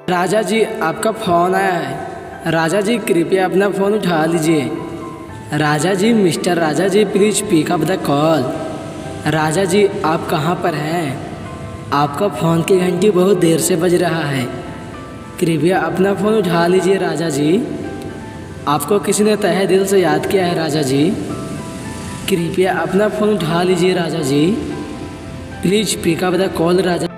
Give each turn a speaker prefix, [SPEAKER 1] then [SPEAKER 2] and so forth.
[SPEAKER 1] राजा जी, आपका फ़ोन आया है। राजा जी, कृपया अपना फ़ोन उठा लीजिए। Raja ji, mister Raja ji, please pick up the call. Raja ji, आप कहाँ पर हैं? आपका फ़ोन की घंटी बहुत देर से बज रहा है। कृपया अपना फ़ोन उठा लीजिए राजा जी। आपको किसी ने तहे दिल से याद किया है राजा जी। कृपया अपना फ़ोन उठा लीजिए Raja ji. Please pick up the call Raja.